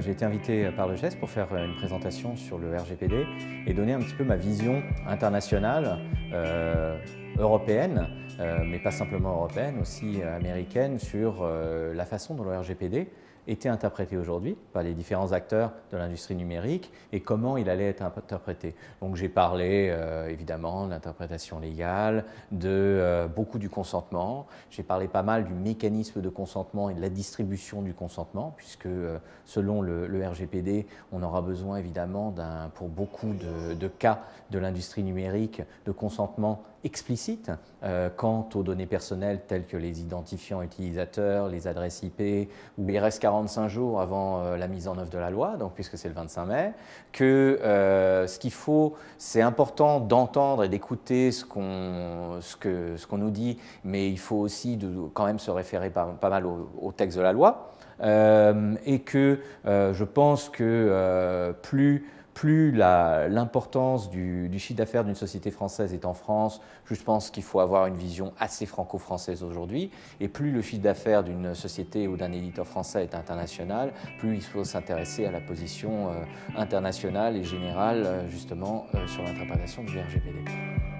J'ai été invité par le GEST pour faire une présentation sur le RGPD et donner un petit peu ma vision internationale, européenne, mais pas simplement européenne, aussi américaine, sur la façon dont le RGPD était interprété aujourd'hui par les différents acteurs de l'industrie numérique et comment il allait être interprété. Donc j'ai parlé évidemment de l'interprétation légale, de beaucoup du consentement, j'ai parlé pas mal du mécanisme de consentement et de la distribution du consentement, puisque selon le RGPD, on aura besoin évidemment pour beaucoup de cas de l'industrie numérique de consentement explicite quant aux données personnelles telles que les identifiants utilisateurs, les adresses IP, où il reste 45 jours avant la mise en œuvre de la loi, donc puisque c'est le 25 mai, que ce qu'il faut, c'est important d'entendre et d'écouter ce qu'on nous dit, mais il faut aussi quand même se référer pas mal au texte de la loi, et que je pense que plus l'importance du chiffre d'affaires d'une société française est en France, plus je pense qu'il faut avoir une vision assez franco-française aujourd'hui, et plus le chiffre d'affaires d'une société ou d'un éditeur français est international, plus il faut s'intéresser à la position internationale et générale justement sur l'interprétation du RGPD.